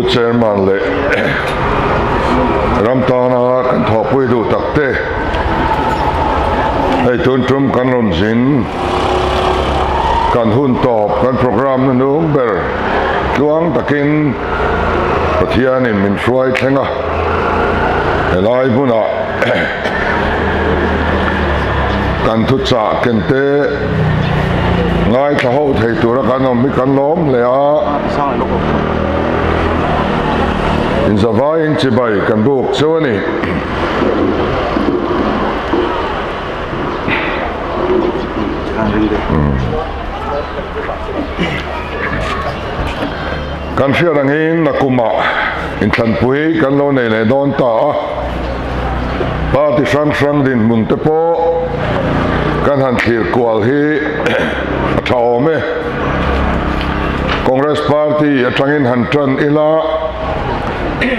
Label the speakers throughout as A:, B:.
A: chairman le ramtana kan thopui du takte ai tun trum kan ron zin kan hun top kan program nu ber luang takin pathian in min hruai thlenga elai buna kan thu cha kente ngai thaho thei tura kanom mi kan lom le a in zawai in chibai kan buk chawani kan fiarang in nakuma in thanpui kan lo nei le don ta pa ti sang din mun te po kan han thir kwal hi thawme Congress Party atangin hantran ila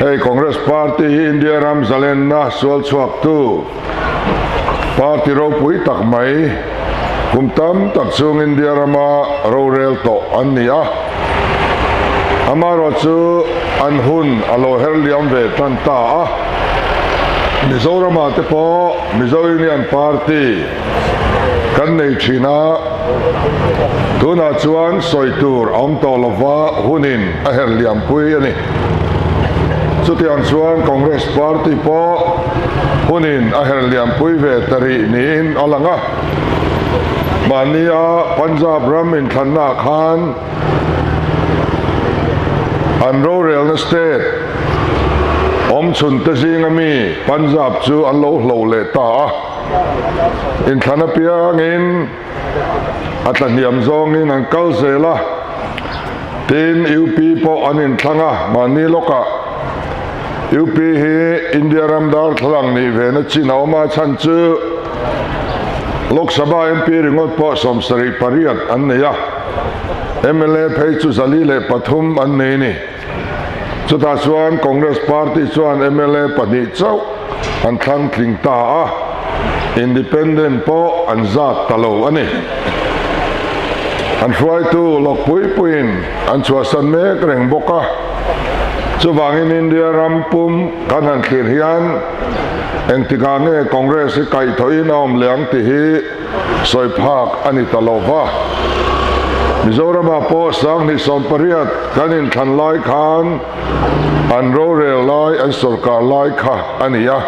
A: hey Congress Party India Ram Zalen na sual chuak tu party ro pui tak mai kumtam tak chung India Rama ro rel to ania amaro chu an hun alo herliam ve tan ta Mizoram te po Mizorian Party kan nei thina tuna chuan soitur om tolova hunin a herliam pui ani chutian chuan Congress Party po hunin a herliam pui ve tari niin alanga mania Punjab Ramin thanna khan an rural state om chun te zingami Punjab chu an lo hlo le ta in thana piang in atlaniam zong in an kal zela tin UP po anin thanga mani loka UP hi India Ramdar thlang ni ve na chinauma chan chu Lok Sabha MP ringot po somsari pariat an neya MLA phei chu zalile pathum an nei ni chuta chuan Congress Party chuan MLA pani chau an thlang tling ta independent po an zat talo ani an hruai tu lok pui puin an chuasan mek reng boka chuwangin India rampum kan han thlir hian engtika nge Congress hi kai thoin om leang ti hi soi phak ani talova Mizoram po sang ni sompariat kanin than lai khan an ro rel lai an sarkar lai kha ania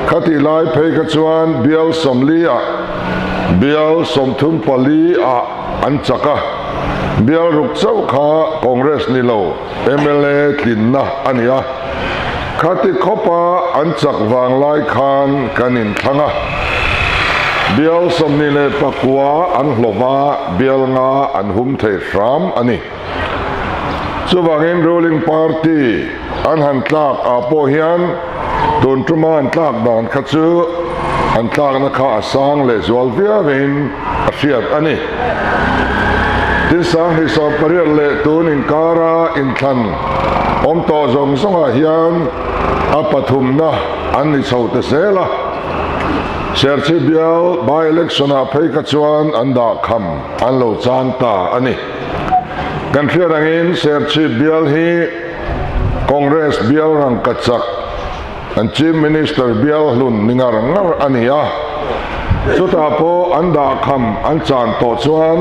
A: khati lai phei ka chuan bial somlia bial somthum pali an chaka bial ruk chau kha Congress ni lo MLA tlinna ania khati khopa an chak wang lai khan kanin thanga bial somni le pakwa an hlova bial nga an hum thei ram ani chuwangin ruling party an han tlak apo hian tun truma an tlak dan khachu an tlak na kha asang le zual viavin a fiat ani tin sang hi so parial le tun in kara in than om to zong zonga hian apathum na an ni chho te sela Serchi bial by election a phei ka chuan an da kham an lo chan ta ani kan fiarang in serchi bial hi Congress bial rang kachak an chief minister bial hlun ningar ngar ania chuta po an da kham an chan to chuan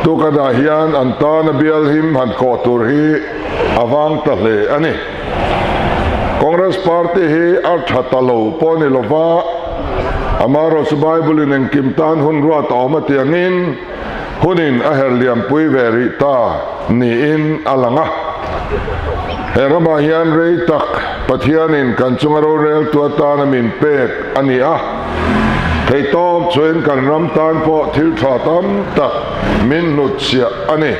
A: tu ka da hian an ta na bial him han ko tur hi awang ta hle ani Congress Party hi ar thatalo po ni lova amaro su Bible in kimtan hun ruat awmatiangin hunin a herliam pui veri ta ni in alanga herama hian rei tak pathianin kan chungaro rel tuata na min pek ania thei tom chuen kan ram tan po thil tha tam tak min nut sia ani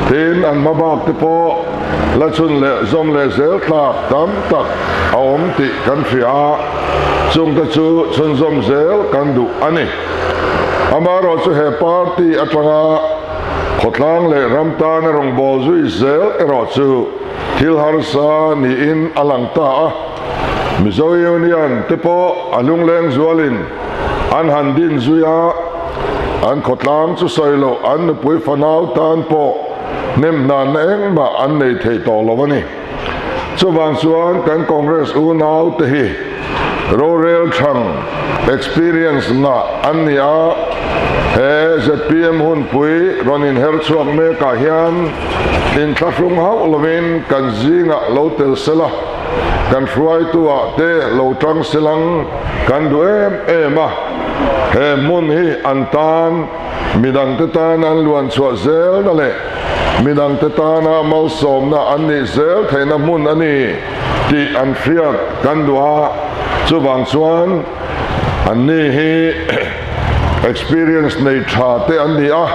A: tin an mabak te po la chun le zom le zel thlak tam tak awm ti kan fia chung ta chu chun zom zel kan du ani amaro chu he party atanga khotlang le ramtan rong bol zui zel ero chu thil har sa ni in alangta Mizo Union te po alung leng zualin an handin zuya an khotlang chu soilo an pui fanau tan po nem na na eng ma an nei thei to lovani chuwang chuan kan congress u nau te hi rural thang experience na an ni a he zpm hun pui ronin her chuak me ka hian in thlafung hau lovin kan zinga lo tel sela kan hruai tua te lo tang silang kan du ema he mun hi an tan midang te tan an luan chua zel na le midang te tan a mal som na an ni zel theina mun ani ti an friat kan dua chuwang chuan an ni hi experience nei tha te an ni a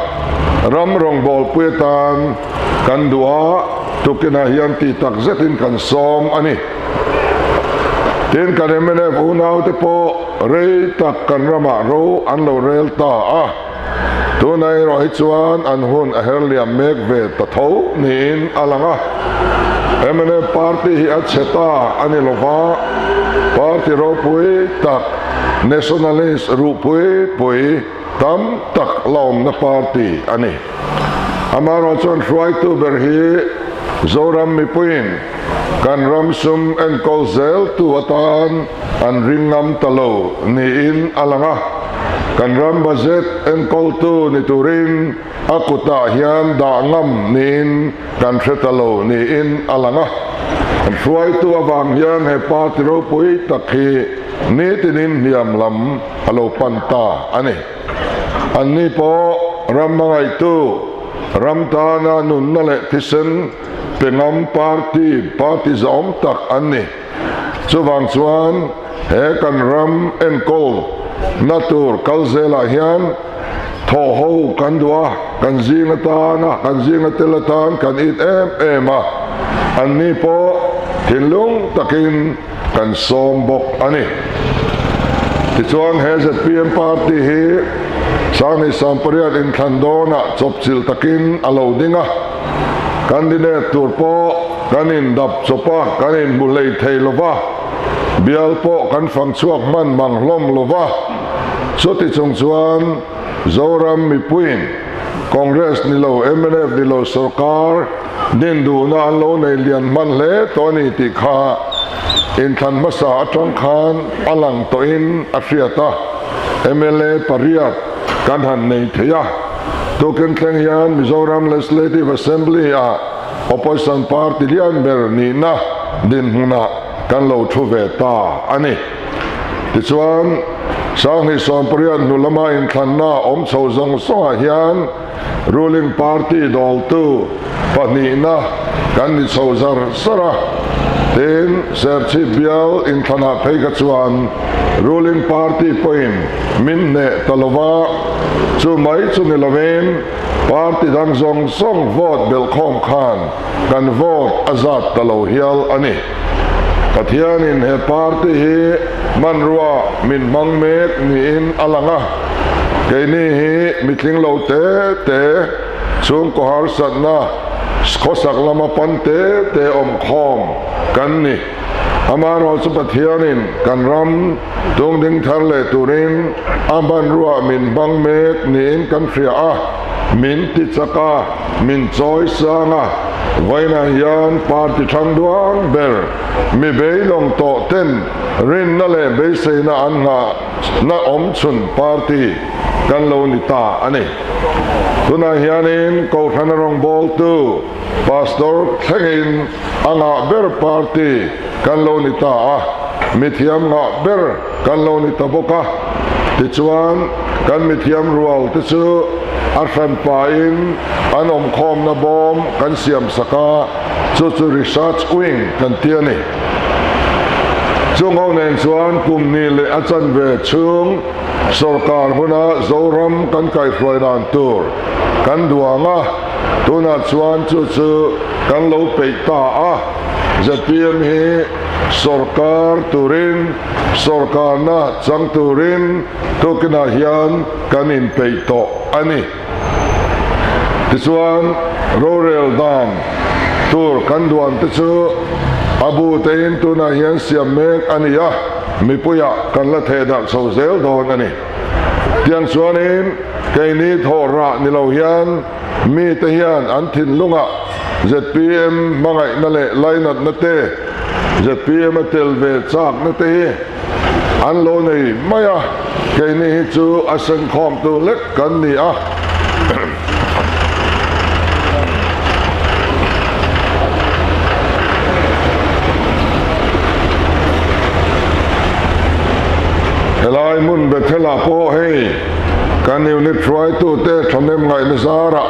A: ram rong bol puetan kan dua tukina hian ti tak zetin kan som ani tin kan MLA unau te po rei tak kan rama ro an lo rel ta a tunai ro hi chuan an hun a herliam mek ve ta tho nin alanga MLA party hi a cheta ani lova party ro pui tak nationalist ru pui tam tak lom na party ani amaro chuan hruai tu ber hi zoram mi puin kan ramsum en kolzel tu atan an ringam talo ni in alanga kan ram budget en kol tu ni turin akuta hian da ngam nin kan thetalo ni in alanga an hruai tu awang hian he party ro pui takhi ni tinin hiam lam alo panta ani anni po ramangai tu ramtana nun na le thisen pengam party zom tak anni chuwang chuan he kan ram en kol natur kalzela hian tho ho kan dua kan zinga tana kan zinga telatan kan it ema anni po thinlung takin kan som bok ani ti chuan he zpm party hi sangi sampariat in thandona chopchil takin alo dinga candidate turpo kanin dap chopa kanin bulei theilova bialpo kan fangchuak man manglom lova soti chungchuan zoram mi puin congress ni lo MLF ni lo sarkar din du na lo nei lian man le toni ti kha in than masa atang khan alang to in afriata MLA pariat kan han nei theya token thleng hian Mizoram Legislative Assembly a opposition party lian ber ni na din huna kan lo thu ve ta ani ti chuan sang ni som pariat nu lama in than na om chho zong so hian ruling party dol tu pani na kan ni chho zar sara ten serchi bial in thana phei ka chuan ruling party poin min ne talova chu mai chu ni loven party dang zong song vote bel khom khan kan vote azat talo hial ani pathian in he party hi manrua min mangmek ni in alanga keini hi mitling lo te chung ko har satna skosak lama pante te om khom kan ni amaro chu pathianin kan ram tung ding thar le turin aban ruwa min bangmek ni in kan fria a min ti chaka min choi sanga vaina hian party thang duang ber mi beilong to ten rin na le be se na an na om chun party kan lo ni ta ani tuna hianin ko thanarong bol tu pastor thengin anga ber party kan lo ni ta a mithiam nga ber kan lo ni ta boka ti chuan kan mithiam rual ti chu arhan pa in anom khom na bom kan siam saka chu research wing kan tiani chung ho nen chuan kum ni le achan ve chung sarkar huna zoram kan kai hroidan tur kan duanga tuna chuan chu kan lo peita a zpm hi sarkar turin sarkar na chang turin tukina hian kanin peito ani tichuan rural dan tur kan duan tichu abu tein tuna hian siam mek ania mipuya kan la theda sozel don ani tiang chuanin keini thora ni lo hian mi te hian an thin lunga ZPM mangai na le lainat na te ZPM atel ve chak na te an lo nei maya ke ni chu asan khom tu lek kan ni a helai mun bethela po hei kan ni try tu te thonem ngai na zara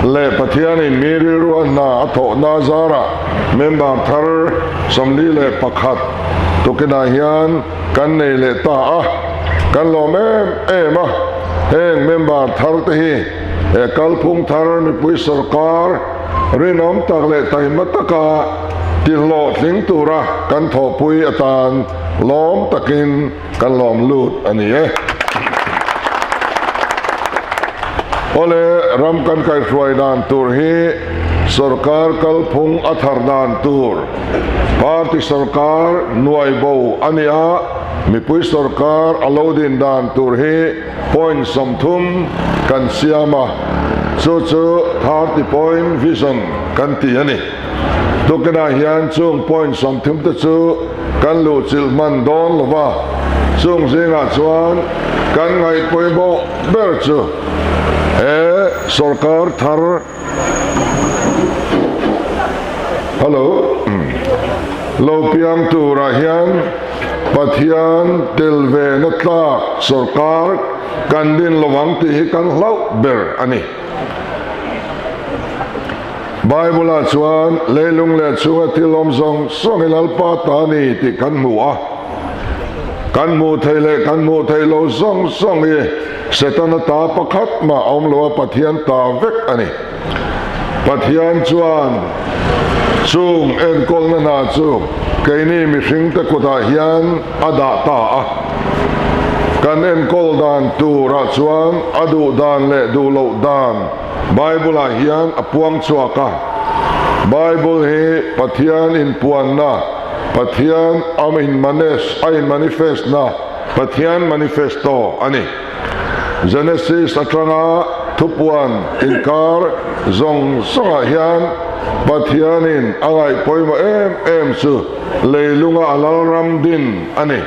A: le pathian in miri ru na atho na zara member thar somli le pakhat to ke na hian kan nei le ta a kan lo em a heng member thar te hi e kalphung thar ni pui sarkar rinom tak le tai mataka til lo thling tura kan tho pui atan lom takin kan lom lut ani e ole ram kan kai ruai dan tur hi sarkar kalphung athar dan tur party sarkar nuai bo ania mi pui sarkar alodin dan tur hi point somthum kan siama chu 30 point vision kan ti ani to kana hian chung point somethum te chu kan lu chil man don lova chung zinga chuan kan ngai poi bo ber chu sarkar thar hello lo piang tu rahian pathian telve na tlak sarkar kan din lowang ti kan hlau ber ani Bible a chuan leilung le chunga tilom zong song ilal pa ta ni ti kan mu a kan mu thei lo zong e setana ta pakhat ma om lo pathian ta vek ani pathian chuan chung en kol na chu keini mi hring ta ko da hian ada ta a kan en kol dan tu ra chuan adu dan le du lo dan Bible a hian apuang chuaka Bible he pathian in puan na pathian amin manes ain manifest na pathian manifesto ani Genesis atranga thupuan inkar zong songa hian pathianin angai poima em chu leilunga alal ram din ani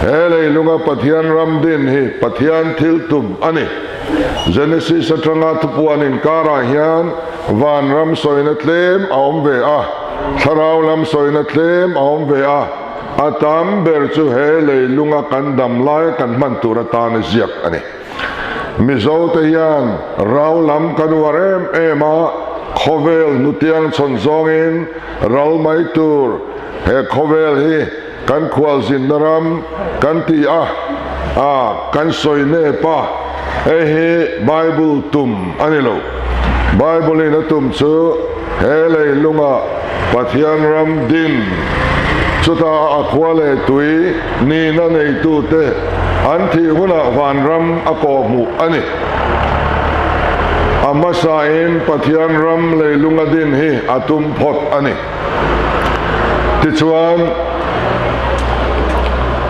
A: he leilunga pathian ram din hi pathian thil tum ani Genesis atranga thupuan inkara hian van ram soina tlem aom ve a tharau lam soina tlem aom ve a atam ber chu he leilunga kan dam lai kan man turatan ziak ani mizo te hian rau lam kan warem ema khovel nutiang chonzongin ral mai tur he khovel hi kan khwal zindaram kan ti a kan soine pa he Bible tum anilo Bible in atum chu he leilunga pathian ram din chuta akhwale tui ni na nei tu te an thi huna van ram ako mu ani amasa in pathian ram leilunga din hi atum phot ani tichuan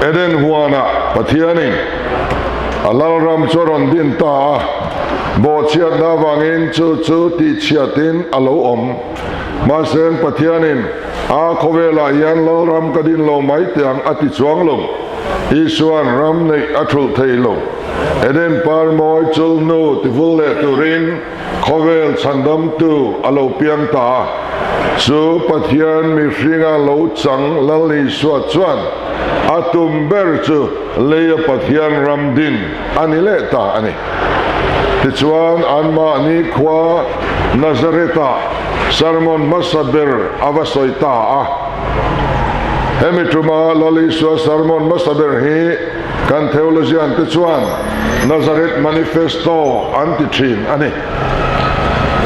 A: eden huana pathianin alal ram choron din ta bo chiat na wangin chu ti chiatin alo om ma sen pathianin a khowela yan lo ram kadin lo mai tiang ati chuang lo isuan ram nei athul thei lo eden par moi chul nu ti vulle turin khovel chandam tu alo piang ta chu pathian mi hringa lo chang lali suat chuan atum ber chu leya pathian ram din ani le ta ani tichuan anma ni khwa nazareta sarmon masaber avasoita hemituma lali su sarmon masaber hi kan theology an tichuan nazaret manifesto anti-thin ani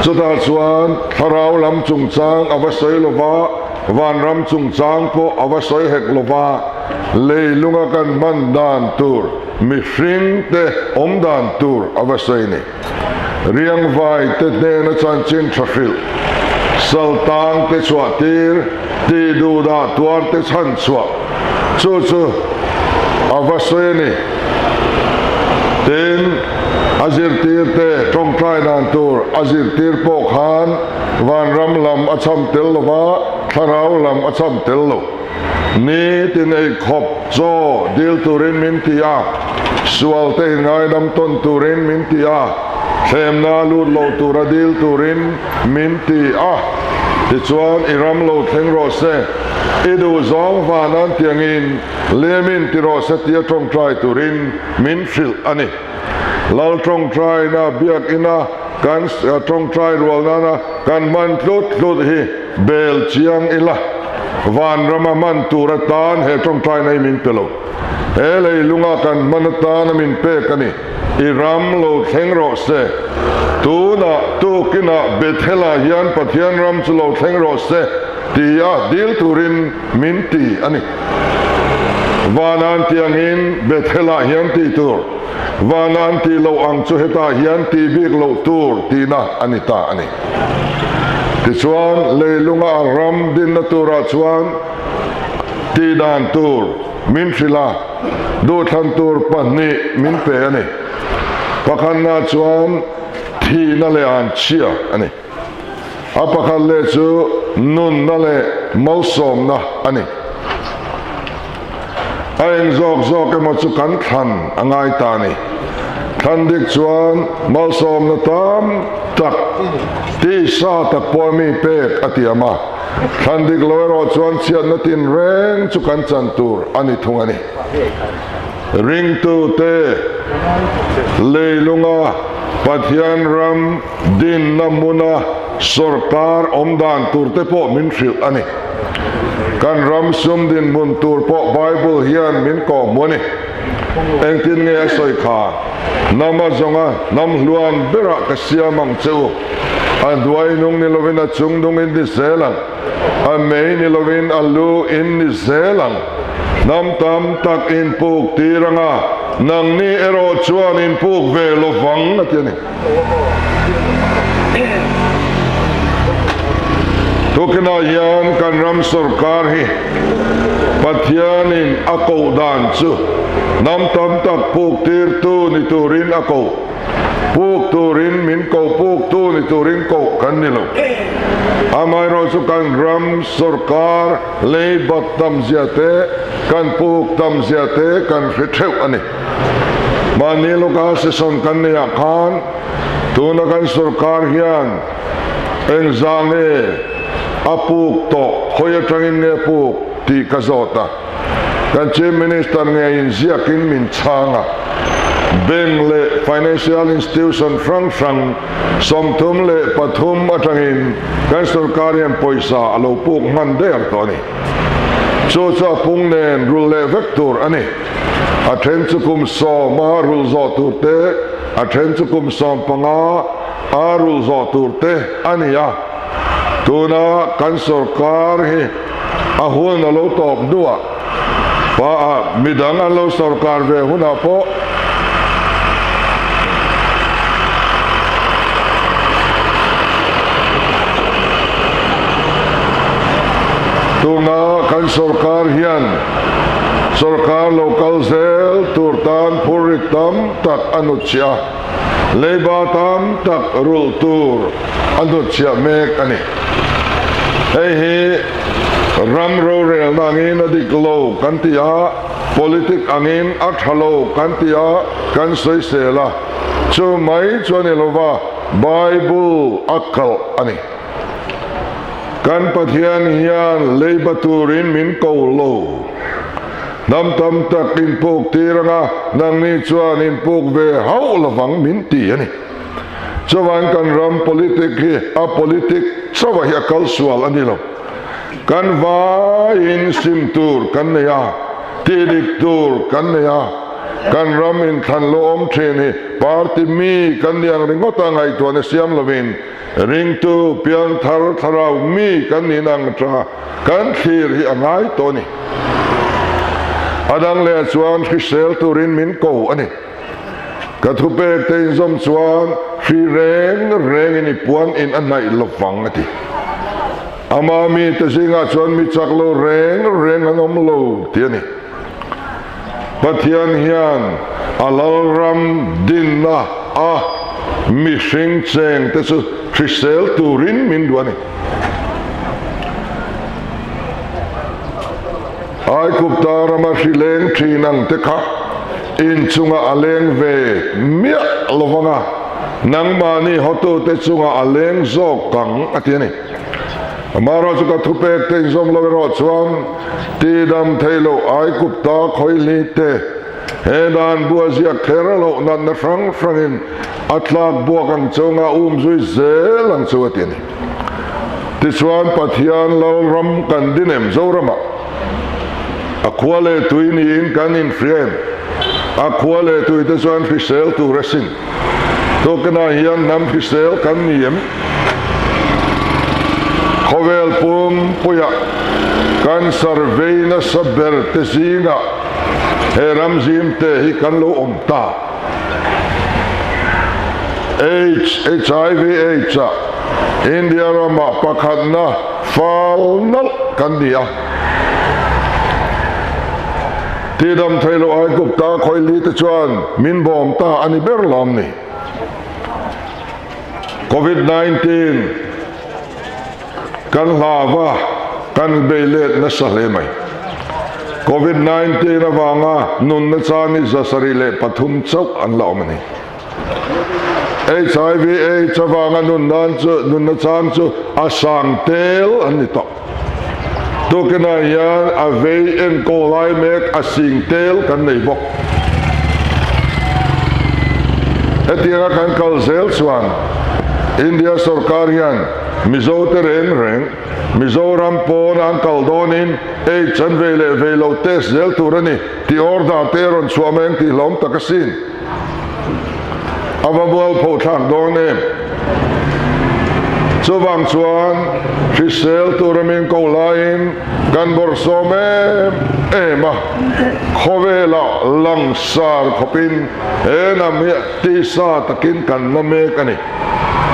A: chuta chuan tharau lam chungchang avasoi lova van ram chungchang po avasoi hek lova leilunga kan man dan tur mi hring te om dan tur avasoi ni riang vai te na chan chin thafil saltang te chwatir ti du da tuar te chan chwa chu avasoi ni ten azir tir te trong trai nan tur azir tir pok han van ram lam acham tel lova tharau lam acham tel lo ni tin ei khop zo dil turin min tia sual te ngai dam ton turin min tia them na lut lo tura dil turin min tia ti chuan iram lo thleng ro se idu zong vanan tiangin lemin ti ro se tia trong trai turin min fil ani lau trong trai na biak ina kan trong trai rual na kan man tlut hi bel chiang ila van ramaman turatan he trong trai nei min pelo he lei lunga kan manatan min pe kani iram lo thleng ro se tu na tu kina bethela hian pathian ram chu lo thleng ro se tia dil turin min ti ani vanan tiangin bethela hian ti tur vanan ti lo ang chu heta hian ti bik lo tur ti na anita ani ti chuan leilunga ram din na tura chuan ti dan tur min phila do than tur pani min pe ani pakhan na chuan thi na le an chia ani apakhan le chu nun na le malsom na ani aeng zok emaw chu kan thlan angai ta ni thlan dik chuan malsom na tam tak ti sa tak pawh mi pek atiama thlan dik loero chuan chiat na tin reng chu kan chan tur ani thung ani ring tu te leilunga pathian ram din namuna sarkar omdan tur te pawh min hril ani kan ram sum din mun tur pawh Bible hian min ko muni eng tin nge soi kha nama zonga nam hluan bera ka siamang cheu an duai nung ni lovin a chung dung in ni zelang a mei ni lovin alu in ni zelang nam tam tak in puk tiranga nang ni ero chuan in puk ve lovang atiani tukina hian kan ram sarkar hi pathianin ako dan chu nam tam tak puk tir tu ni turin ako puk turin min ko puk tu ni turin ko kan nilo amai ro chu kan ram sarkar le bat tam ziate kan puk tam ziate kan fitheu ani manilo ka se son kan ne khan tu na kan sarkar hian eng zange apuk to khoya tangin nge puk ti kazota kan chief minister nge in ziakin min changa bank le financial institution frang somthum le pathum atangin kan sarkarian poisa alo puk man der to ni chu cha pung nen rul le vector ani a then chukum so ma rul zo tur te a then chukum som panga a rul zo tur te ania tuna kan sarkar hi ahul na lo top dua pa midang an lo sarkar ve huna po tuna kan sarkar hian sarkar local zel turtan puritam tak anuchya leibatam tak rul tur anuchya mek ani hi ram ro rel nangin adiklo kantia politik angin athalo kantia kan soi sela chu mai chone lova Bible akal ani kan pathian hian leibaturin min ko lo nam tam tak in pok tiranga nang ni chuan in pok ve hau lawang min ti ani chuan kan ram politik hi a politik sawa hi akal sual ani lo kan va in sim tur kan ya tidik tur kan ya kan ram in than lo om then hi party mi kan yang ringota ngai to ne siam lovin ring tu piang tharau mi kan ni nang tra kan thir hi angai to ni adang le chuan khisel turin min ko ani ka thupek te zom chuan fi reng in puan in anai lofang ati ama mi te singa chuan mi chaklo reng anom lo tiani pathian hian alal ram din na mi hring cheng te chu Chrisel turin min duani ai kupta rama shileng thinang te kha in chunga aleng ve mia lovanga nang mani hotu te chunga aleng zo kang atiani maro chu ka thupek te zom lo ro chuan ti dam thailo ai kupta khoili te hedan buazia kheralo nan na frang frangin atlak buakang chunga zui zelang chu atiani ti chuan pathian lal ram kan dinem zorama akwale tuini in kan in frien akwale tu te chuan Chrisel tu resin to kana hian nam Chrisel kan niem khowel pum puya kan survey na saber te singa heram zim te hi kan lo omta HIV AIDS India rama pakhatna falnal kan dia tidam thailo ai gupta khoili te chuan min bom ta ani berlam ni COVID-19 kan lava kan belet na salemai COVID-19 awanga nun na chani zasarile pathum chok an laumani HIV AIDS awanga nun na chan chu asang tel an ni to to kana yan avei en kolai mek asing tel kan nei bok etianga kan kalzel swan India sarkar yan mizo teren reng Mizoram pon ang kaldonin chan velo test zel turani ti orda teron suameng ti lom takasin ababual po thang donem Subang chuan Chrisel turamin kaulain kan borsome ema khowela langsar khopin enami ti sa takin kan name kani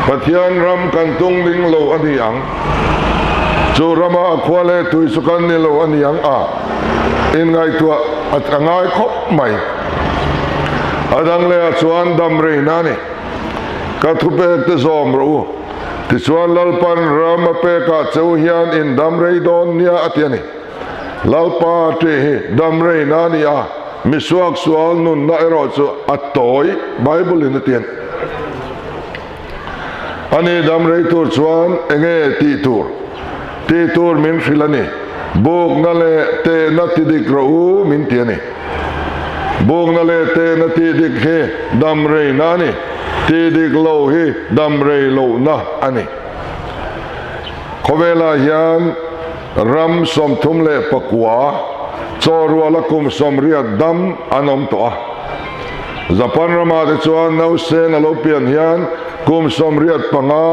A: pathian ram kan tung ding lo ani ang churama akwale tui sukan ni lo ani ang a in ngai tua at angai khop mai adang le chuan dam re nani ka thupe te zom ro ti chuan lalpan rama pe ka cheu hian in dam re don nia atiani lalpa te dam re nani a misuak sual nun na ero chu atoi bible in atian ani dam re tur chuan enge ti tur min filani buk na le te na ti dik ro min tiani buk na le te na ti dik he dam re nani ti dik lo hi dam re lo na ani khowela hian ram som thum le pakwa chorwa la kum som ria dam anom to a zapan rama de chuan no sen alo pian hian kum som riat panga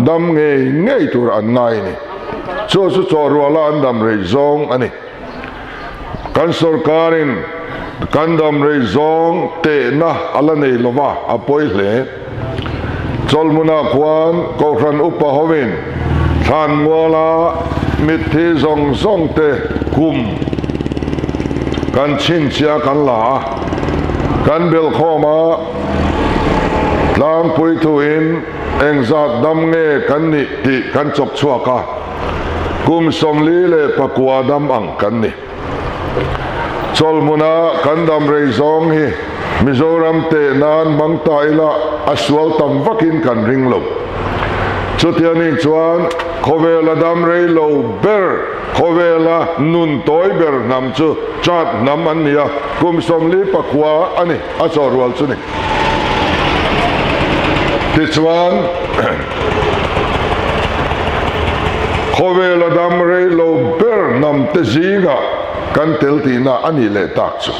A: dam ngei tur an nai ni chu chorwa la an dam re zong ani kan sarkarin kan dam re zong te na ala nei lova apoi hle cholmuna kwan ko ran upa hovin than ngola mithi zong te kum kan chin chia kan la kan bel khoma tlang pui thu in engzat dam nge kan ni ti kan chok chuaka kum som li le pakwa dam ang kan ni cholmuna kan dam re zong hi Mizoram te nan bang taila aswal tam vakin kan ringlo chutiani chuan khowela dam re lo ber khowela nun toy ber nam chu chat nam an nia kum som li pakwa ani achorwal chuni ti chuan khowela dam re lo ber nam te zinga kan telti na ani le tak chu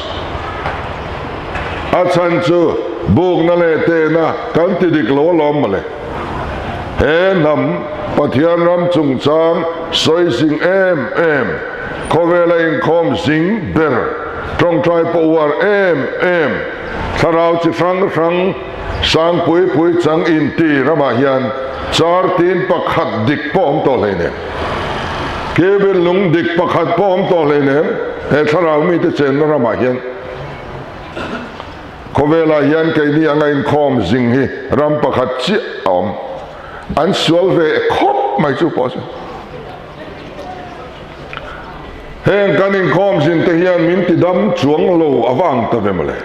A: achan chu buk na le te na kan ti dik lo lom le he nam pathian ram chung chang soi sing em khowela inkhawm sing ber trong trai po war em tharau chi frang sang pui chang in ti rama hian char tin pakhat dik pom to leine kebel lung dik pakhat pom to leine he tharau mi te chen rama hian khowela hian ke ni anga inkhawm zing hi ram pakhat chi om an sual ve khop mai chu po heng kan inkhawm zin te hian min ti dam chuang lo awang ta ve male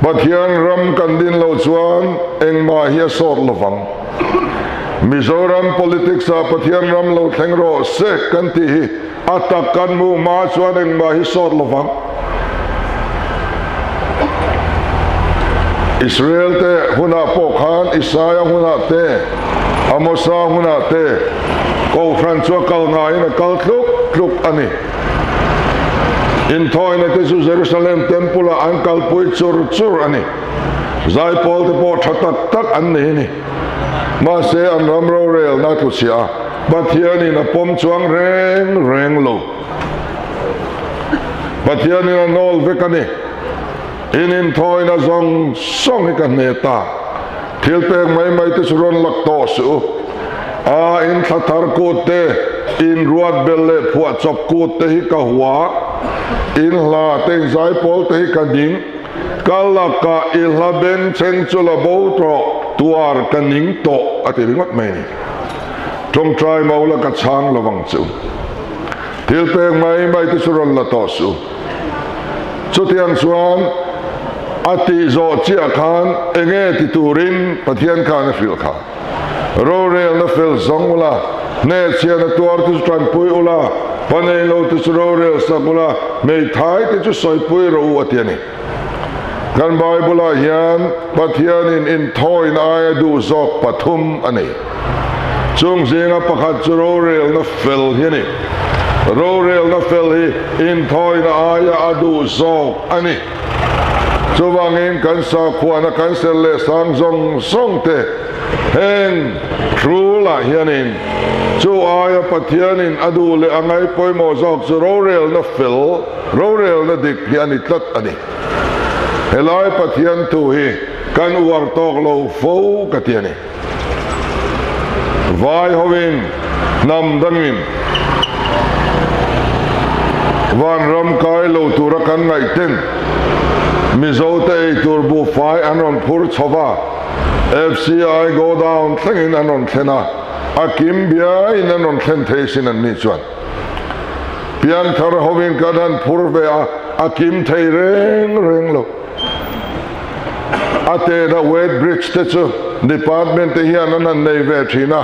A: Pathian ram kan din lo chuan engma hi sor lovang Mizoram politics a Pathian ram lo thlengro se kan ti hi atak kan mu ma chuan engma hi sor lovang Israel te huna pokhan Isaiah huna te Amosa huna te ko Francois kal ngai na kal tluk ani in thoi na te su Jerusalem temple an kal pui chur ani zai pol te po tak an ni ma se an ram ro rel na tu sia Pathian in a pom chuang reng lo Pathian in a nol vekani in thoi na zong song hi kan neta thil pek mai te suron lak to su in thatar ko te in ruat belle phua chop ko te hi ka hua in la te zai pol te hi ka ding kalaka ilhaben chen chula bo tro tuar kaning to ati ringot mai ni trong trai maula ka chang lawang chu thil pek mai te suron la to su chutiang chuan ati zo chia khan enge ti turin Pathian khan fil kha ro rel na fil zong ula ne chia na tuar tu tran pui ula panei lo tu ro rel sakula mei thai ti chu soi pui ro atiani kan Bible hian Pathian in thoi na ai du zok pathum ani chung zinga pakhat chu ro rel na fil hiani ro rel na fil hi in thoi na ai adu zok ani so wangin kan sa khuana kan sel le sang zong song te heng true la hianin so aya Pathianin adu le angai poimo zok so rorel na fil rorel na dik hiani tlat ani helai Pathian tu hi kan uar tok lo fo katiani vai hovin nam dangin van ram kai lo tura kan ngai ten Mizote turbo fai anon pur chova FCI go down thlengin anon thlena akim bia in anon thlen theisin an ni chuan pian thar hovin kadan pur ve akim thei reng lo ate da wet bridge te chu department te hian an nei ve thina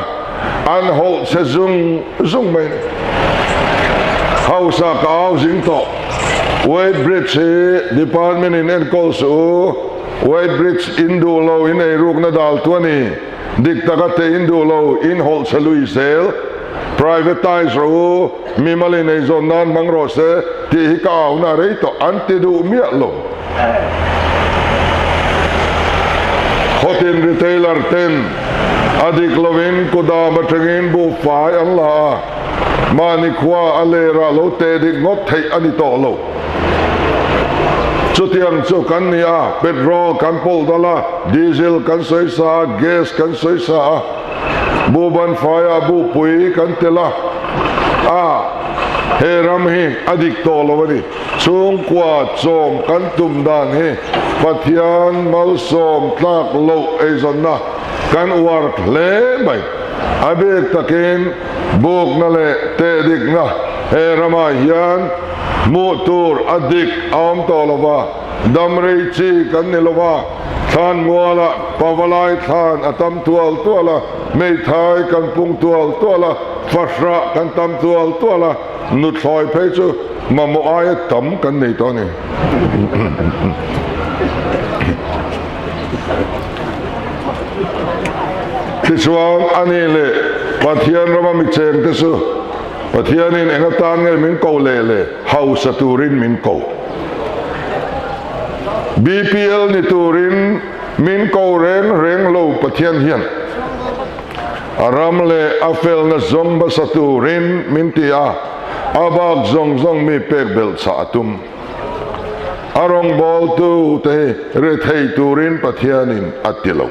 A: an hol se zung mai hausa ka housing to White Bridge department in Encol White Bridge Indo lo in a ruk na dal 20 diktakate Indo lo in hol sa Luisel privatize ro mimalin ay zonan mangrose ti hikaw na rito antidu mialo hotin retailer 10 adik lovin kuda matringin bu fai Allah manikwa alera lo te dik ngot thei anito lo Chutiang chu kan nia petrol kan pol dala diesel kan soi sa gas kan soi sa bu ban fire bu pui kan tela he ram hi adik to lo ni chung kwa chom kan tum dan he Pathian mal som tlak lo e zonna kan war le mai abek takin buk na le te dik na he rama hian motor adik am tolova damrei chi kan nilova than muala pawalai than atam tuala mei thai kan pung tuala fashra kan tam tuala nut thoi phei chu mamo ai tam kan nei to ni tiswang anile Pathian rama mi cheng te su Pathianin engatan ngai min ko le house turin min ko BPL ni turin min ko reng lo Pathian hian aram le afel na zong ba sa turin min tia abak zong mi pek bel sa atum arong bol tu te re thei turin Pathianin atilo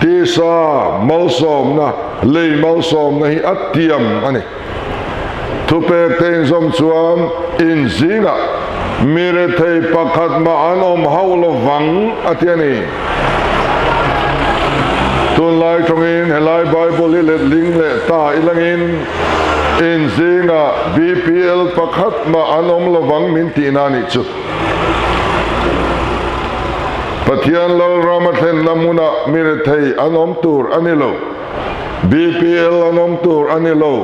A: tisa malsom na lei malsom na hi atiam ani thupek ten zom chuan in zinga mire thei pakhat ma an om haulo wang atiani tun lai thongin helai bible le ling le ta ilangin in zinga BPL pakhat ma an om lo wang min ti na ni chu pathian lo ramathen namuna mire thei an om tur anilo BPL an om tur anilo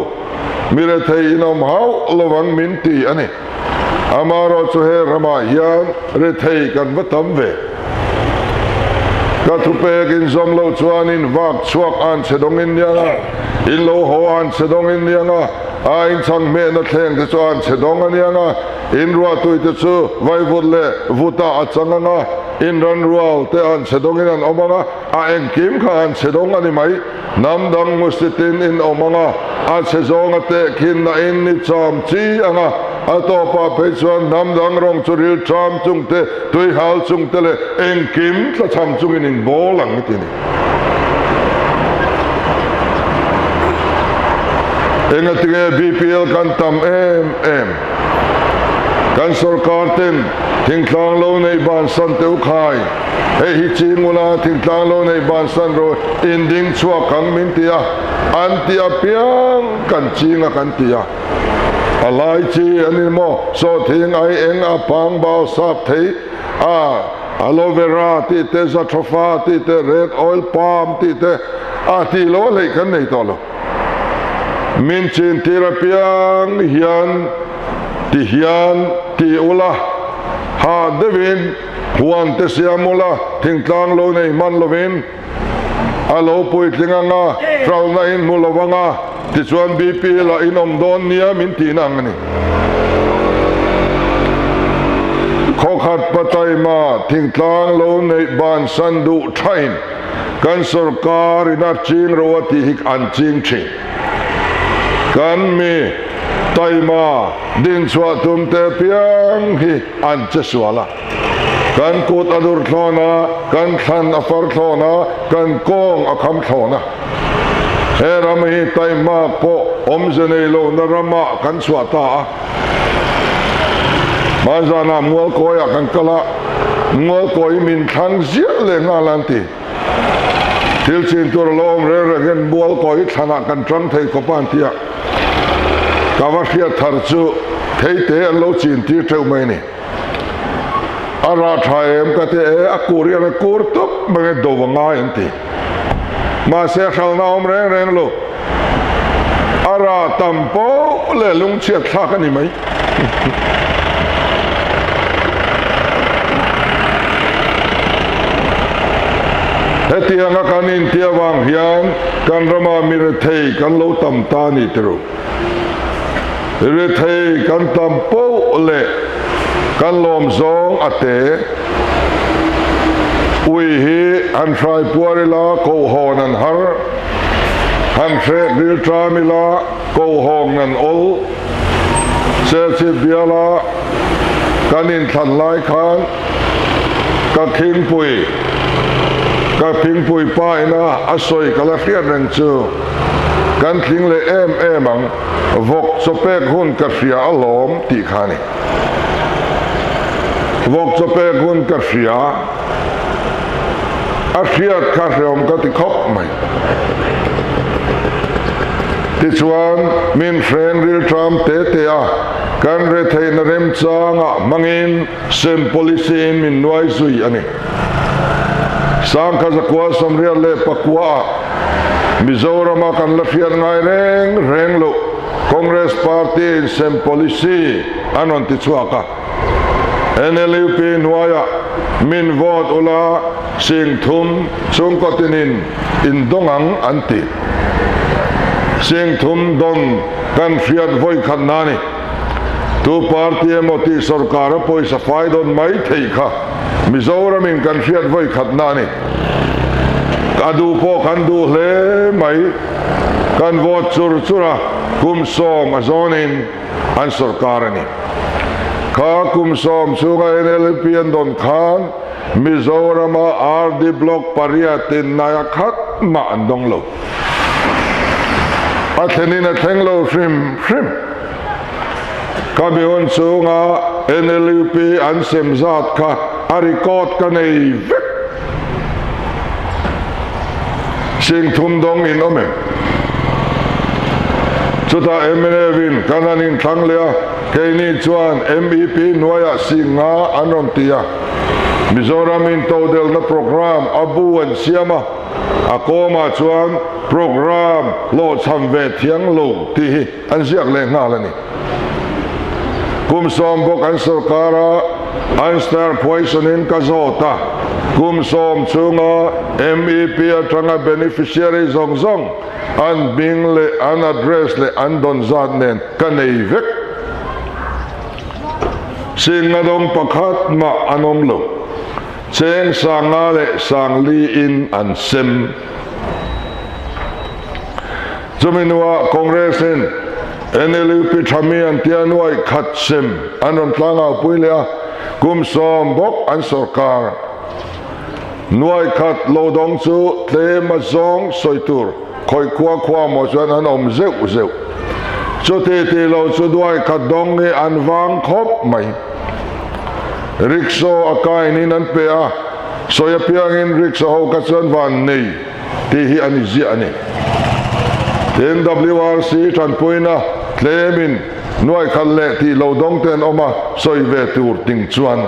A: mire thei inom hau lo wang min ti ani amaro chu he rama hian re thei kan batam ve ka thupe kin zom lo chuan in wak chuak an chedong in yanga in lo ho an chedong in yanga a in chang me na thleng te chuan chedong an yanga in ruwa tui te chu vai vut le vuta achanga in ran rual te an chedong in an omanga a eng kim kha an chedong ani mai nam dang musitin in omanga a chezong te kin na in ni cham chi anga atopa pechuan nam dang rong churil cham chung te tui hal chung te le eng kim tla cham chung in bolang itini enga tige BPL kan tam em kan sarkar ten thingtlang lo nei ban san teu khai he hi chingula thingtlang lo nei ban san ro inding chua kang min tia an tia piang kan chinga kan tia alai chi ani mo so thing ai eng apang bao sap thei aloe vera ti te zatropha ti te red oil palm ti te ti lo le kan nei to lo min chin terapiang hian ti ula ha devin huan te siamula thingtlang lo nei man lovin alo pui tlinganga trau na in mulovanga ti chuan BP la inom don nia min ti nang ni khokhat patai ma thingtlang lo nei ban san du thain kan sarkar ina ching rawati hik an ching thing kan mi taima din chua tum te piang hi an che suala kan kut adur thlona kan than afar thlona kan kong akham thlona he rami taima po omzenei lo na rama kan swata manzana mual koya kan kala mual koi min thang zia le ngalanti til chin tur lom re re gen mual koi thana kan trang thei ko pan tia kawashia tharchu theite an lo chin ti treu mai ni ara thaem ka te akuria na kur tok mange dowanga enti ma se khal na om reng reng lo ara tampo le lung chiat thak ani mai heti anga kanin tiawang hian kan rama mire thei kan lo tam ta ni tru re thei kan tampo le kan lom zong ate ui hi an trai puarila ko hon an har han threk dil tramila ko hong an ol se chi biala kanin than lai khan ka king pui pa ina asoi kala khian reng chu kan thing le em ang vok chopek hun ka ria alom ti khani vok chopek hun ka ria a ria ka riom ka ti khop mai ti chuan min friend real tram te kan re thei na rem changa mangin sem policy in min noi zui ani sang ka zakwa samria le pakwa Mizorama kan lafian ngai reng lo Congress Party sem policy anon ti chuaka NLUP nuaya min vote ula sing thum chung kotinin indongang anti sing thum don kan fiat voi khanani tu party moti sarkar poisa faidon mai theikha Mizoram in kan fiat voi khatnani adu po kan du hle mai kan vote chura kum som azonin an sarkarani kha kum som chuga NLP don khan Mizorama RD block pariatin naya khat ma andong lo athenina thenglo shrim kabion chunga NLP an semzat kha arikot ka nei vek sing thum dong in omem chuta MLA win kananin thanglea keini chuan MEP noya singa anon tia Mizoram in todel na program abu an siama akoma chuan program lo chamve thiang lo ti an siak le ngalani kum som bok an sarkara an star poisonin kazota kum som chunga MEP atanga beneficiary zong zong an bing le an address le an don zat nen kanei vek singa dong pakhat ma anom lo cheng sanga le sang li in an sem chuminwa congress in NLP thami an tianwai khat sem anon tlanga puilea kum som bok an sarkar nuai khat lo dong chu tle ma zong soitur khoi khwa mo chuan an om zeu zeu chu te lo chu nuai khat dong ni an wang khop mai rickshaw akai nin an pe a soya piang in rickshaw ho ka chuan van nei ti hi ani zia ani NWRC than puina tlemin nuai khat le ti lo dong ten oma soi ve tur ting chuan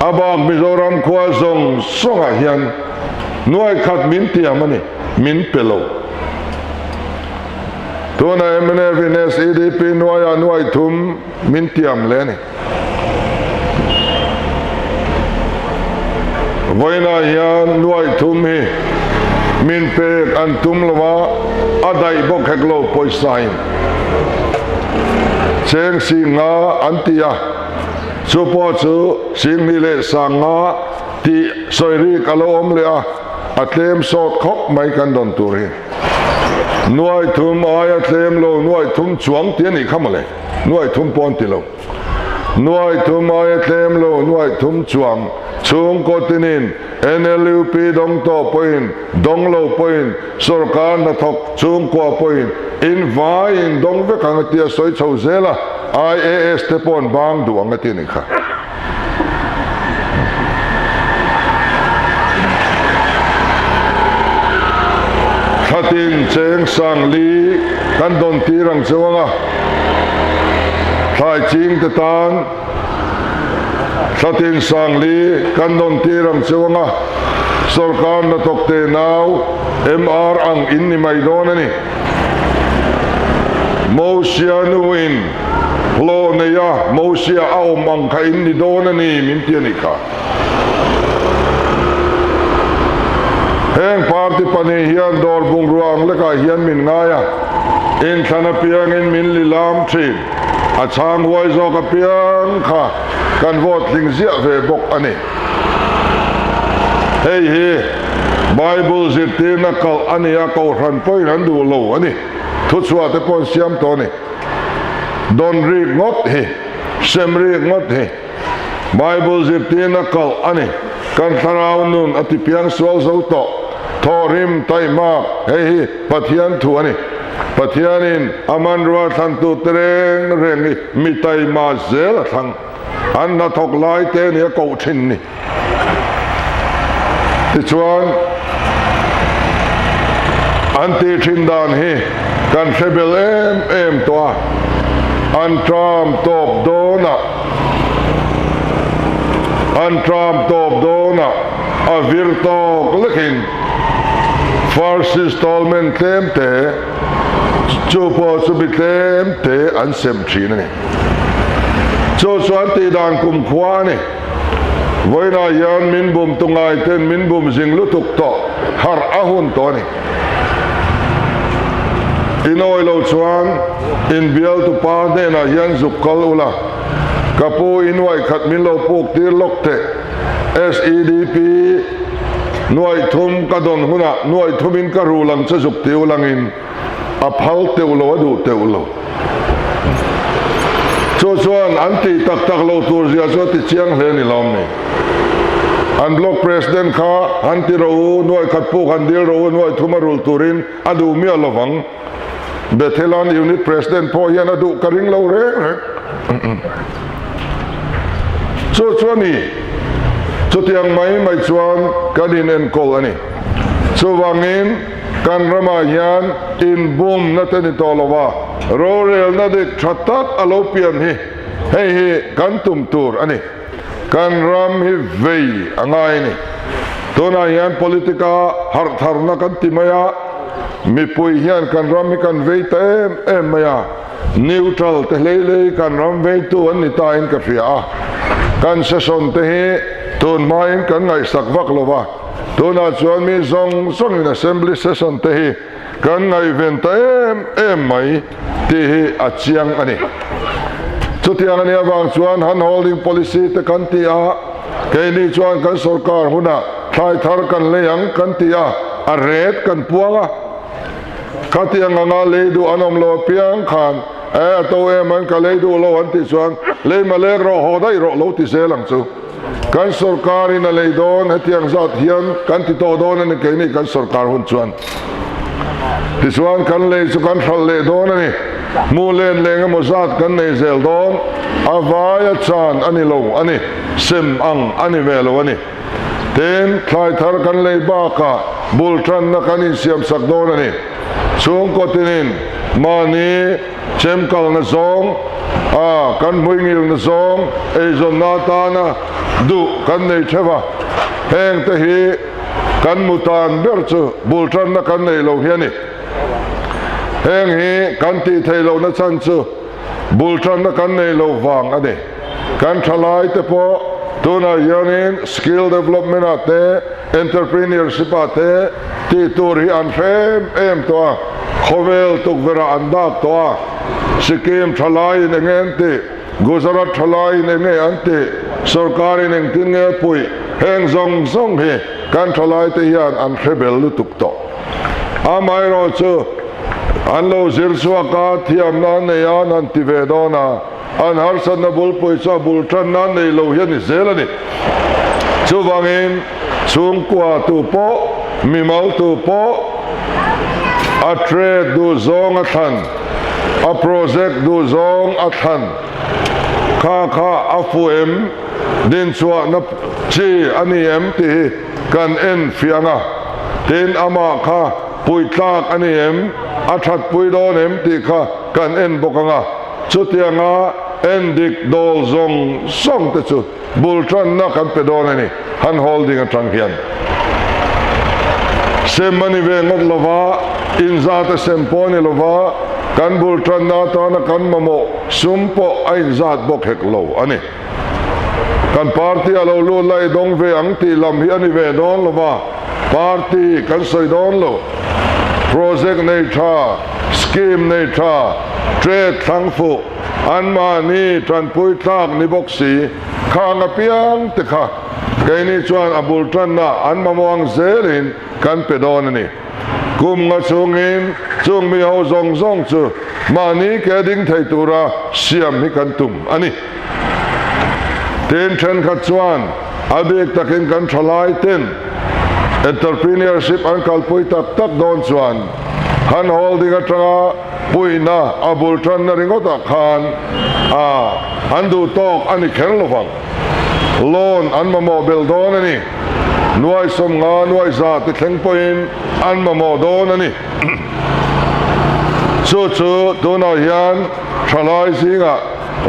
A: abang Mizoram khwa zong songa hian nuai khat min tiam ani min pelo tuna MLA vines EDP nuai thum min tiam le ni voina hian nuai thum hi min pek an tum lawa adai bok heklo poisain cheng singa antia chupo chu singni le sanga ti soiri kalom le a atlem sot khop mai kan don turi nuai thum aya tlem lo nuai thum chuang tian ni khamale nuai thum pon ti lo nuai thum aya tlem lo nuai thum chuang chung ko tinin NLP dong to point dong lo point sarkar na thok chung ko point in vai in dong ve kang tia soi chho zela IAS te pon bang duang ati ni kha khatin cheng sang li kan don tirang chewanga thai ching te tan khatin sang li kan don tirang chewanga sarkar na tok te naw MR ang in ni mai don ani mosia nuin lo ne ya mosia au mang kha in ni don ani min tiani kha heng party pani hian dor bung ruang le ka hian min ngaya in thana piang in min lilam thin a chang wai zo ka piang kha kan vote ling zia ve bok ani hey Bible zitina kal ani ya ko ran poi ran du lo ani thu chua te pon siam to ni don ri ngot he sem ri ngot he Bible zitina kal ani kan tharau nun ati piang sual zo to thorim tai ma hey pathian thu ani pathianin aman ruwa than tu tereng reng mi tai ma zel thang an na thok lai te ni ko thin ni ti chuan an ti thin dan hi kan chhehvel em to an tram top dona a virtok lekin first installment tlem te chupo chubi tlem te an sem thin ni chuan ti dan kum khwa ni voina yan min bum tungai ten min bum jinglu tuk to har ahun to ni inoi lo chuan in bial tu pa de na yan zukal ula kapu inwai khat min lo puk tir lokte SEDP nuai thum ka don huna nuai thumin ka rulang cha zuk te ulangin aphal te ulo adu te ulo chuan anti tak lo tur zia zo ti chiang hle ni lom ni an block president kha anti ro noi khat pu kan dil ro noi thumarul turin adu mi alovang Bethelan unit president po yan adu karing lo re chu ni chu tiang mai chuan kanin en kol ani chu wangin kan rama hian in boom na te ni tolowa rorel na dik thatat alo pian hi hei kan tum tur ani kan ram hi vei angai ni tuna hian politika har thar na kan timaya mi pui hian kan ram hi kan vei ta em maya neutral te lei kan ram vei tu an ni ta in ka fia kan session te hi tun mai kan ngai sak vak lova tuna chuan mi zong in assembly session te hi kan ngai ven ta em mai ti hi achiang ani chutiang ani awang chuan han holding policy te kan ti a keini chuan kan sarkar huna thai thar kan leyang kan ti a ret kan puanga khatiang anga leidu anom lo piang khan to man ka leidu lo an ti chuan le malek ro hodai ro lo ti selang chu kan sarkar in leidon hetiang zat hian kan ti to don ani keini kan sarkar hun chuan ti chuan kan le chu kan thal le don ani mu len lenga mo zat kan nei zel don avaya chan ani lo ani sim ang ani velo ani ten thai thar kan le ba ka bultran na kan in siam sak don ani chung ko tinin mani chem kal na zong kan muingil na zong e zon na ta na du kan nei theva heng te hi kan mutan ber chu bultran na kan nei lo hiani heng hi kan ti thei lo na chan chu bultran na kan nei lo wang ade kan thalai te po tuna yanin skill development ate entrepreneurship ate ti tur hi an em to chhehvel tuk vera andak to sikim thalai nengen ti gujarat thalai nenge ante sarkari neng tin nge pui heng zong hi kan thalai te hian an chhehvel lu tuk to amai ro chu an lo zirsuwa ka thiam na neya nan ti ve dona an har san na bul pui cha bul tran na nei lo hian ni zelani chu wangin chung kwa tu po mi mal tu po a trade du zong a than a project du zong a than kha a fu em din chua na chi ani em ti kan en fianga tin ama kha pui tlak ani em a that pui don em ti kha kan en bokanga chutianga en dik dol zong song te chu bultran na kan pe don ani han holding a tang hian sem mani ve ngot lova in zat sem poni lova kan bultran na ta na kan mamo sumpo ain zat bok hek lo ani kan party alo lu lai dong ve ang ti lam hi ani ve don lova party kan soi don lo project nei tha scheme nei tha trade thangfu an ma ni tran pui tlak ni boxi khang apiang te kha keini chuan abul tran na an mamawang zelin kan pedon ni kum nga chung mi ho zong chu mani ke ding thei tura siam hi kan tum ani ten then kha chuan abek takin kan thalai ten entrepreneurship an kalpui tak don chuan han holding atanga puina abul tran na ringota khan andu tok ani khen lovang loan an mamo bel don ani nuai som nga nuai za ti thleng poin an mamo don ani chu dona hian thalai singa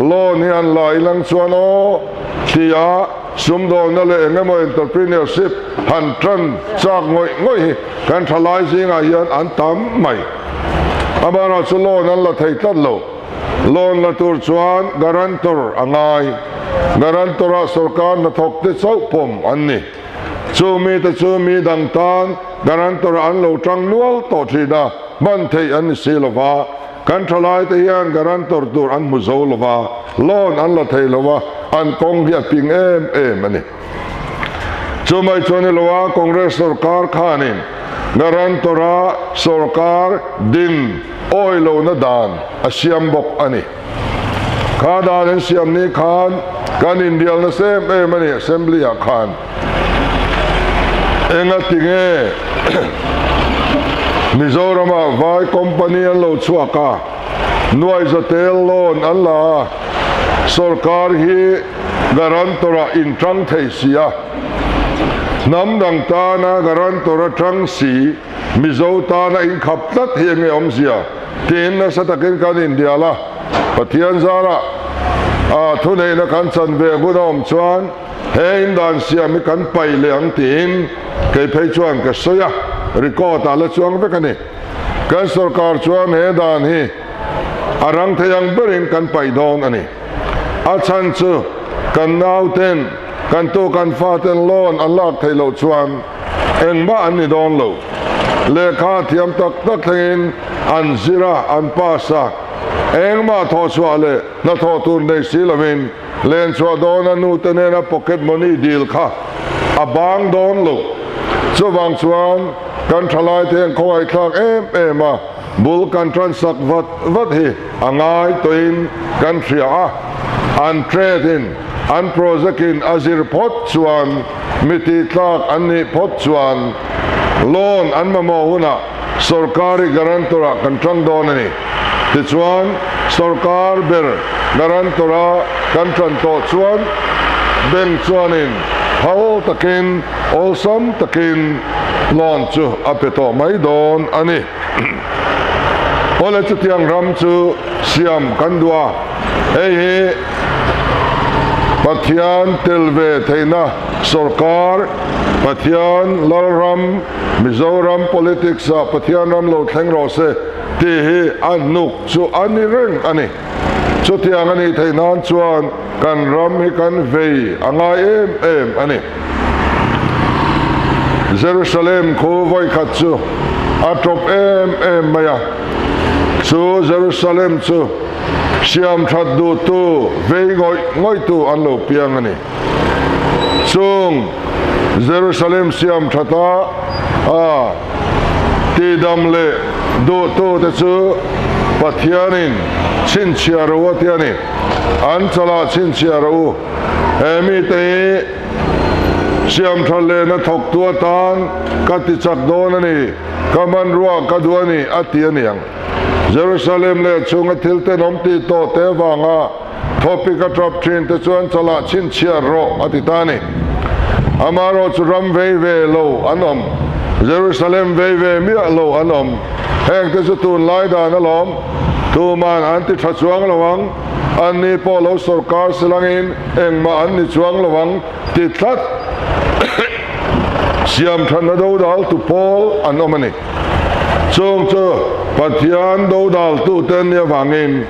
A: loan hian lai lang chuan o thia sum don na le engemaw entrepreneurship han tran chak ngoi kan thalai singa hian an tam mai abana chu loan an la thei tat lo loan la tur chuan guarantor angai guarantor a sarkar na thok te chau pom anni chu mi dang tan guarantor an lo tang nual to thina ban thei an silova kan thalai te hian guarantor tur an mu zo lova loan an la thei lova an kong hi ping em ani chu mai chone lova congress sarkar khanin guarantora sarkar din oilo na dan asiam bok ani kha dan siam ni khan kan indial na sem mani assembly a khan enga tinge Mizoram vai company an lo chuaka nuai zatel lon an la sarkar hi garantora in trăng thei sia nam dang ta na garantora trăng si mizo ta na in khap tat hi nge om sia tin na sa takin kan India la pathian zara thu nei na kan chan ve bu nom chuan he in dan sia mi kan pai le ang tin kai phei chuan ka soya record ala chuang ve kan ni kan sarkar chuan he dan hi arang thayang berin kan pai don ani a chan chu kan nau ten kan to kan fa ten lon Allah thei lo chuan eng ma an ni don lo le kha thiam tak tak thengin an zira an pasa eng ma tho chwa le na tho tur nei silamin len chwa don anu tene na pocket money deal kha abang don lo chuwang chuan kan thalai ten khoi thak em ma bul kan transak vat hi angai toin kan thria an trade in an project in azir pot chuan miti tlak anni pot chuan loan an mamo huna sarkari garantora kan tang don ani ti chuan sarkar ber garantora kan tran to chuan ben chuan in hau takin olsam takin loan chu apeto mai don ani ole chu tiang ram chu siam kandua hey pathian telve theina sarkar pathian lalram mizoram politics a pathian ram lo thleng ro se ti hi anuk chu ani reng ani chu tiang ani theinan chuan kan ram hi kan vei angai em ani Jerusalem ko voi khat chu atop em maya chu Jerusalem chu siam that du tu vei ngoi tu an lo piang ani chung Jerusalem siam thata ti dam le du tu te chu pathianin chin chia ro tiani an chala chin chia ro emi te siam thale na thok tu tan kati chak don ani kaman ruwa kaduani atianiang Jerusalem le chunga thilte nomti to te wanga thopi ka drop train te chuan chala chin chia ro atitani amaro chu ram vei ve lo anom Jerusalem vei ve mi lo anom heng te chu tun lai dan alom tu man anti thachuang lawang anni polo sarkar silangin engma anni chuang lawang ti thlat siam thana do dal tu pol anomani chung chu pathian do dal tu ten ya wangin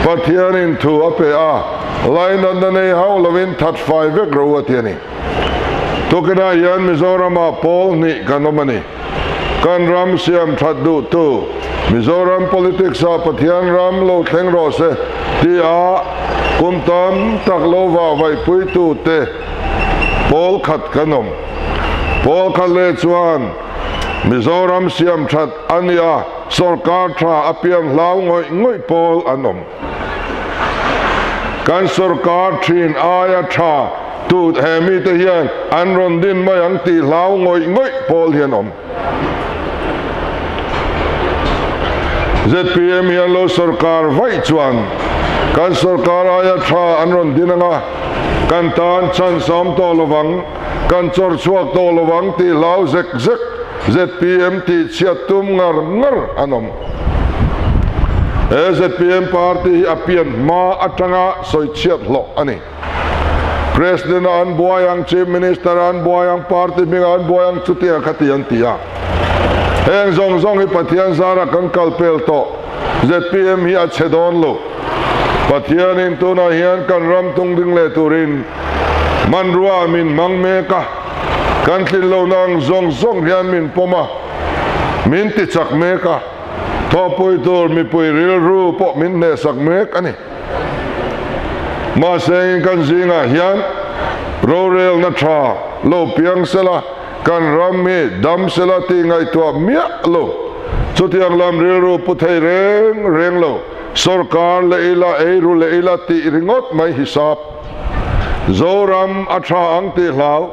A: pathian in thu ape a line on the nei how lovin that 5 ve grow atiani to kana yan mizoram a pol ni kanomani kan ram siam that du tu mizoram politics a pathian ram lo thleng ro se ti a kumtam taklo wa vai pui tu te pol khat kanom pol khale chuan mizoram siam that ania sarkar tha apiang lau ngoi pol anom kan sarkar thin aya tha tu hemi te hian an ron din mai ang ti lau ngoi pol hian om ZPM hian lo sarkar vai chuan kan sarkar aya tha an ron din anga kan tan chan som to lowang kan chor chuak to lowang ti lau zek ZPM ti chiatum ngar anom ZPM party apian ma atanga soi chiat lo ani president an boyang chief minister an boyang party mi an boyang chutia khatian tia heng zong hi pathian zara kan kalpel to ZPM hi achedon lo pathian in tuna hian kan ram tung ding le turin manrua min mangme ka kan thin lo nang zong hian min poma min ti chak me ka tho pui tur mi pui ril ru po min ne sak me ani ma seng kan zinga hian ro rel na tha lo piang sela kan ram mi dam sela ti ngai to mia lo chutiang lam ril ru pu thei reng lo sarkar le ila eiru le ila ti ringot mai hisap zoram atha ang ti hlau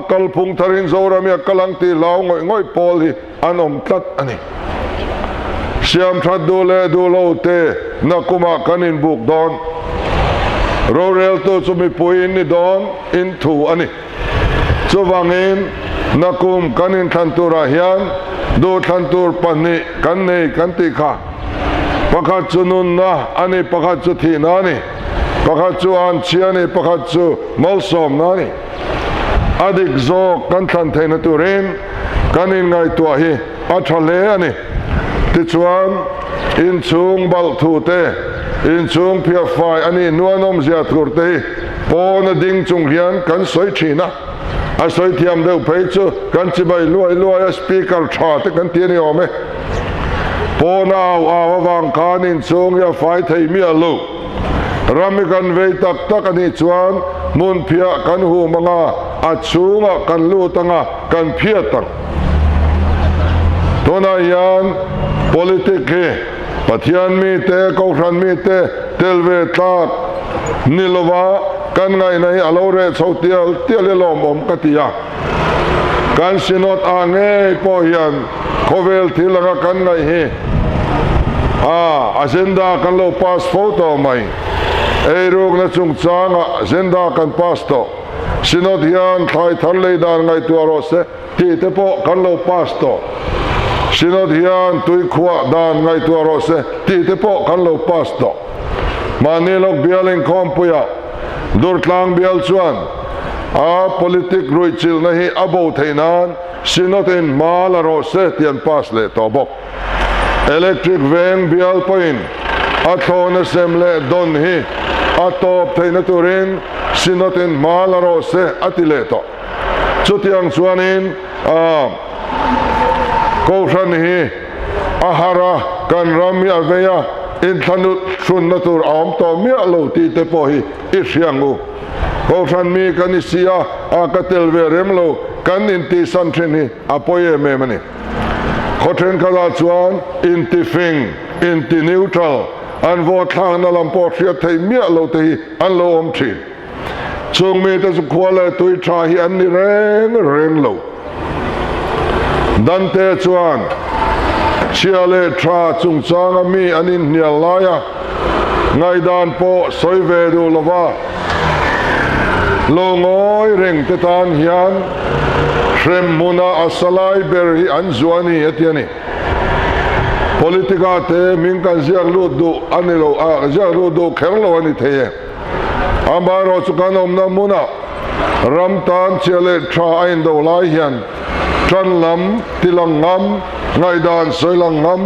A: kalphung tharin zoram ya kalang ti lau ngoi pol hi anom tlat ani siam that du le du lo te nakuma kanin buk don ro rel to chu mi puin ni don in thu ani chu wangin nakum kanin thantura hian do thantur pani kan nei kan ti kha pakhat chu nun na ani pakhat chu thi na ni pakhat chu an chiani pakhat chu molsom na ni adik zo kan than theina turin kanin ngai tu hi athale ani ti chuan in chung bal thu te in chung phia fai ani nuanom zia tur te pon ding chung hian kan soi thina a soi thiam deuh phei chu kan chi bai luai speaker tha te kan ti ni ome pon aw wang kan in chung ya fai thei mi alu rami kan vei tak ani chuan mun phia kan hu manga a chunga kan lu tanga kan phia tak tona yan politike pathian mi te kauthran mi te telve tlak nilova kan ngai nei alore chotial tialelom om katia kan sinot ange po hian khovel thilanga kan ngai hi agenda kan lo pass photo mai ei rog na chung changa agenda kan pass to sinot hian thai thar lei dan ngai tuaro se ti te po kan lo pass to sinot hian tui khwa dan ngai tuaro se ti te po kan lo pass to manilok bial inkhawm puya durtlang bial chuan politik ruichil na hi abo theinan sinot in malaro se tian pass le to bok electric veng bial point athona semle don hi atop theina turin sinot in malaro se atile to chutiang chuanin kauthran hi ahara kan rami aveya in thanu sun natur am to mi lo ti te po hi isyangu kauthran mi kan isia akatel ve remlo kan in ti san thin hi apoye me mani khothen khala chuan in ti fing in ti neutral an vo thang na lam po thia thei mi lo te hi an lo om thin chung me te su khwala tui tha hi an ni reng lo dante chuan chiale tra chung changa mi anin nialaya ngai dan po soi ve du lova lo ngoi reng te tan hian shrem muna asalai ber hi an zuani etiani politika te min kan ziak lu du anilo ziak lu du kherlo ani theye ambaro chukanom na muna ramtan chiale tra ain do lai hian tran lam tilang ngam ngai dan soilang ngam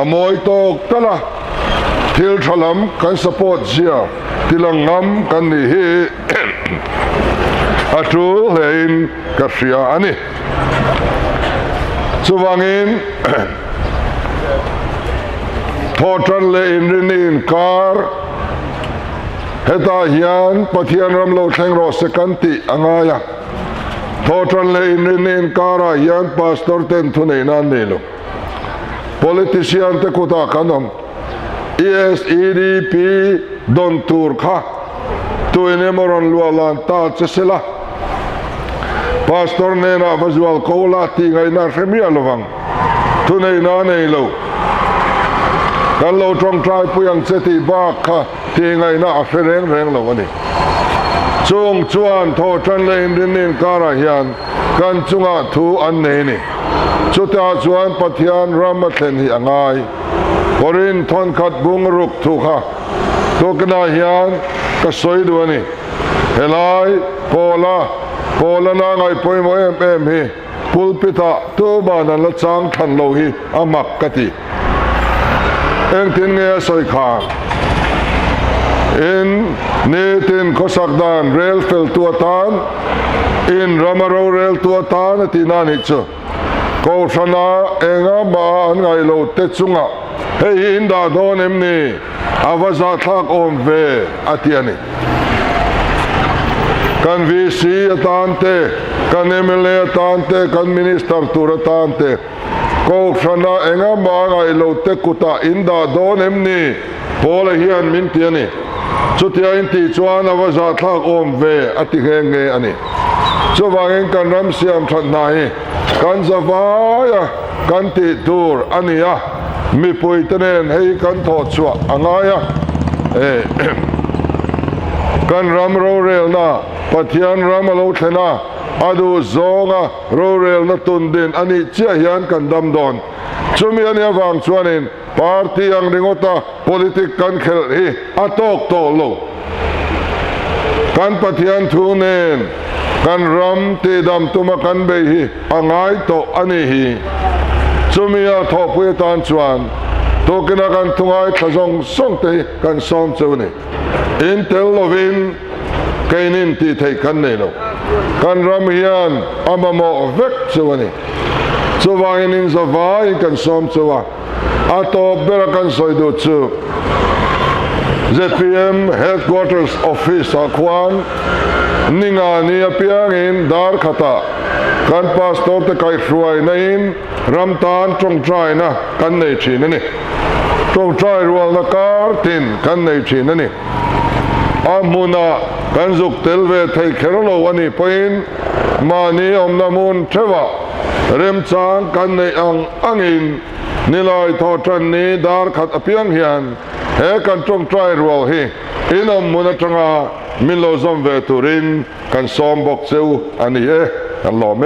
A: amoi tok tala thil thalam kan support zia tilang ngam kan ni hi atu lein ka sia ani chuwangin thotran le in rin kar heta hian pathian ram lo thleng ro sekanti angaya thotran le in rin kara hian pastor ten thunei nan nilo politician te kuta kanom ESEDP don tur kha tuine moron lualan ta chesela pastor ne na visual kola ti ngai na remia lovang thunei na nei lo kan lo trong trai puyang cheti ba kha ti ngai na reng lo ani chung chuan tho tran le in kara hian kan chunga thu an nei ni chuta chuan pathian ramathen hi angai korin thon khat bung ruk thu kha to kana hian ka soi du ani helai pola na ngai poi mo em hi pulpita to ba na la chang than lo hi amak kati eng tin nge soi kha in netin kosakdan rel fel tuatan in ramaro rel tuatan tinani chu ko thana enga ma an ngai lo te chunga hei inda don emni awaza thak om ve atiani kan VC atante kan MLA atante kan minister tur atante ko thana enga ma ngai lo te kuta inda don emni pole hian min tiani chutia in ti chuan awaza thak om ve ati nge ani chuwangin kan ram siam that nai kan zawaya kan ti tur ania mi puitanen hei kan tho chua angaya กันรำโรเรลนะปะเทียนรำมาโลเทนะอดูโซงะโรเรลนะตุนดินอันนี้เจียยันกันดำดอนชุมีอันนี้ฟังชวนินพาร์ตี้ยังดิงอตา politik กันเคลฮีอัตอกโตโลกันปะเทียนทูเนนกันรำตีดำตุมากันเบฮีอ่างไอโตอันนี้ฮีชุมีอาทอพุยตันชวนตัวกินกันทุ่งไอทะซงส่งเตกันซ้อมเจ้านี่อินเทลโลวินเกนินที่ไทยกันเนี่ยnoกันรำเฮียนอามาโมเวกเจ้านี่สว่างนินสวายกันซ้อมเจ้าอาตบเบรกันสอยดูชู ZPM Headquarters Office อาควันนิงานีเปียงอินดาร์ขตากันพาสตอร์ตะไครช่วยนินรำตานจงใจนะกันในชีนั่นนี่จงใจรัวนักการตินกันในชีนั่นนี่อามุนากันจุกเทลเวทให้เคโรโลวันนี้เป็นมานีอมนามุนเทวะเริ่มจางกันในอังอินนิลายทอจันนี้ดาร์ขัดอภิยังเฮียนเฮกันจงใจรัวฮีอินอมมุนาจังอามิโลซอมเวตุรินกันซ้อมบอกเซลอันนี้กันหล่อไหม